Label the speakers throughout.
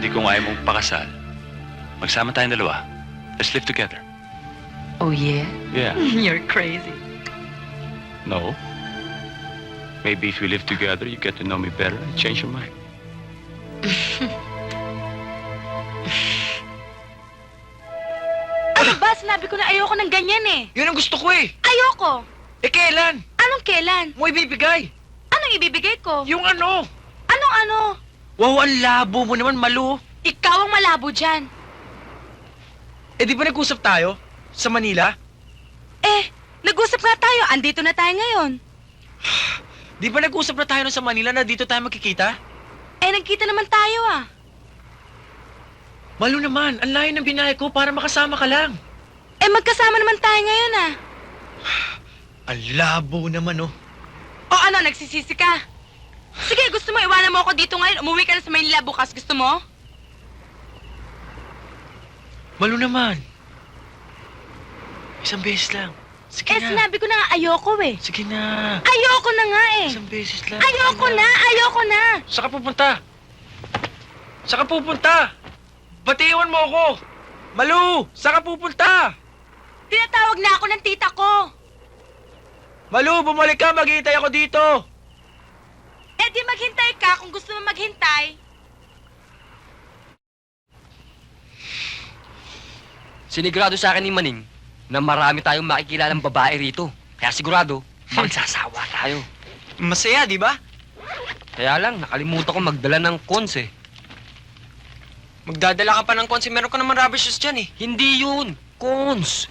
Speaker 1: di kung ayaw mong pakasal, magsama tayong dalawa. Let's live together.
Speaker 2: Oh, yeah?
Speaker 1: Yeah.
Speaker 2: You're crazy.
Speaker 1: No. Maybe if we live together, you get to know me better and change your mind.
Speaker 3: Ano ba? Sinabi ko na ayoko ng ganyan eh.
Speaker 4: Yun ang gusto ko eh.
Speaker 3: Ayoko!
Speaker 4: Eh kailan?
Speaker 3: Anong kailan?
Speaker 4: Mo ibibigay?
Speaker 3: Anong ibibigay ko?
Speaker 4: Yung ano?
Speaker 3: Anong ano?
Speaker 4: Wow, ang labo mo naman, Malu.
Speaker 3: Ikaw ang malabo dyan.
Speaker 4: Eh di ba nag-usap tayo? Sa Manila?
Speaker 3: Eh, nag-usap nga tayo. Andito na tayo ngayon.
Speaker 4: Di ba nag-usap na tayo nun sa Manila na dito tayo magkikita?
Speaker 3: Eh, nagkita naman tayo ah.
Speaker 4: Malu naman, ang layo ng binahe ko para makasama ka lang.
Speaker 3: Eh, magkasama naman tayo ngayon ah.
Speaker 4: Ang labo naman, oh.
Speaker 3: O ano, nagsisisi ka? Sige, gusto mo iwanan mo ako dito ngayon? Umuwi ka na sa Maynila bukas. Gusto mo?
Speaker 4: Malu naman. Isang beses lang. Sige
Speaker 3: Eh,
Speaker 4: na.
Speaker 3: sinabi ko na nga ayoko eh.
Speaker 4: Sige na.
Speaker 3: Ayoko na nga eh.
Speaker 4: Isang beses lang.
Speaker 3: Ayoko
Speaker 4: Sige
Speaker 3: na, ayoko na.
Speaker 4: Saan ka pupunta? Saan ka pupunta? Batiwan mo ako! Malu! Saan ka pupunta?
Speaker 3: Tinatawag na ako ng tita ko.
Speaker 4: Malu, bumalik ka! Maghihintay ako dito!
Speaker 3: Eh di maghintay ka kung gusto mo maghintay.
Speaker 5: Sinigurado sa akin ni Maning na marami tayong makikilalang babae rito. Kaya sigurado, magsasawa tayo.
Speaker 4: Masaya, di ba?
Speaker 5: Kaya lang, nakalimutan ko magdala ng cons eh.
Speaker 4: Magdadala ka pa ng konsi. Meron ka naman rubber shoes dyan eh.
Speaker 5: Hindi yun, cons.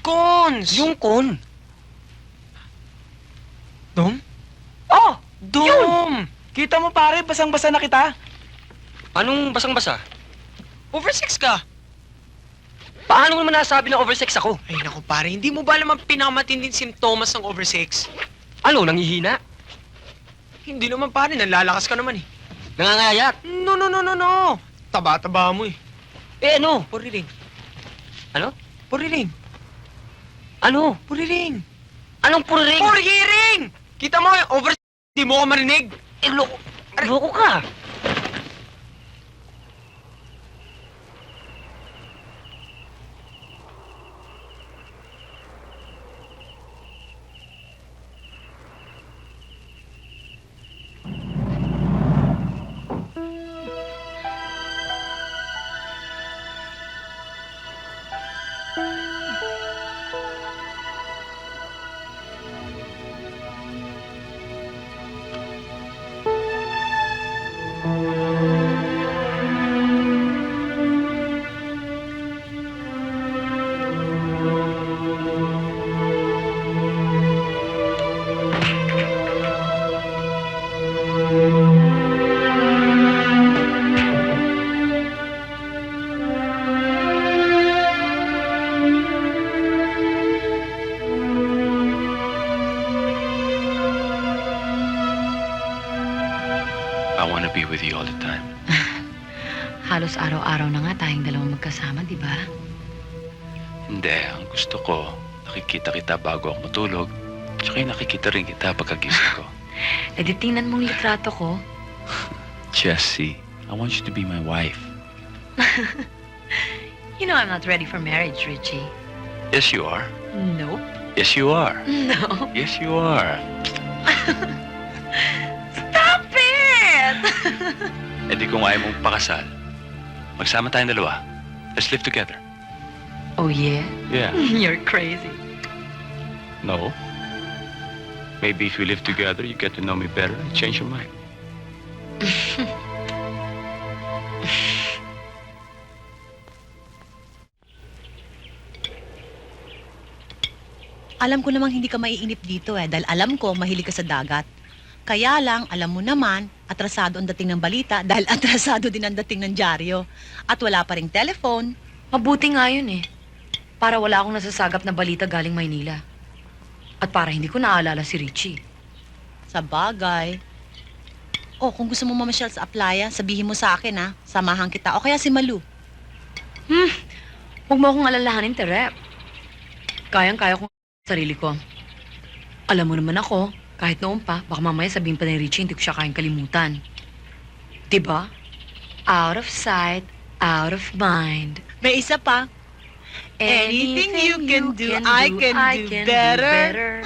Speaker 4: Cons!
Speaker 5: Yung con.
Speaker 4: Dom?
Speaker 5: Oh!
Speaker 4: Dom! Kita mo pare, basang-basa na kita.
Speaker 5: Anong basang-basa?
Speaker 4: Oversex ka.
Speaker 5: Paano mo naman nasabi na oversex ako?
Speaker 4: Ay naku pare, hindi mo ba alam ang pinakamatinding simptomas ng oversex?
Speaker 5: Ano, nanghihina?
Speaker 4: Hindi naman pare, nalalakas ka naman eh.
Speaker 5: Nangangayat?
Speaker 4: No, no, no, no, no. Taba-taba mo eh.
Speaker 5: Eh ano?
Speaker 4: Puriring.
Speaker 5: Ano?
Speaker 4: Puriring.
Speaker 5: Ano?
Speaker 4: Puriring.
Speaker 5: Anong puriring?
Speaker 4: Puriring! Kita mo, oversex. Hindi mo ko marinig.
Speaker 5: Eh, loko ka.
Speaker 1: I want to be with you all the time.
Speaker 2: Halos araw-araw na nga tayong dalawang magkasama, di ba?
Speaker 1: Hindi, ang gusto ko, nakikita kita bago ako matulog, tsaka yung nakikita rin kita pagkagising ko.
Speaker 2: Eh di tingnan mong litrato ko.
Speaker 1: Jessie, I want you to be my wife.
Speaker 2: You know I'm not ready for marriage, Richie.
Speaker 1: Yes, you are.
Speaker 2: Nope.
Speaker 1: Yes, you are.
Speaker 2: No.
Speaker 1: Yes, you are.
Speaker 2: Stop it!
Speaker 1: Eh di kung ayaw mong pakasal, magsama tayong dalawa. Let's live together.
Speaker 2: Oh, yeah?
Speaker 1: Yeah.
Speaker 2: You're crazy.
Speaker 1: No. Maybe if we live together, you get to know me better and change your mind.
Speaker 6: Alam ko namang hindi ka maiinip dito dahil alam ko mahilig ka sa dagat. Kaya lang, alam mo naman, atrasado ang dating ng balita dahil atrasado din ang dating ng dyaryo. At wala pa ring telephone.
Speaker 2: Mabuti nga yun eh. Para wala akong nasasagap na balita galing Maynila. At para hindi ko naalala si Richie.
Speaker 6: Sa bagay. Oh, kung gusto mo mamasyal sa playa, sabihin mo sa akin samahan kita. O kaya si Malu.
Speaker 2: Huwag mo akong alalahanin, Terep. Kayang-kaya kong sarili ko. Alam mo naman ako, kahit noon pa, baka mamaya sabihin pa ni Richie, hindi ko siya kayang kalimutan. Diba? Out of sight, out of mind.
Speaker 6: May isa pa. Anything you can do, I can do better.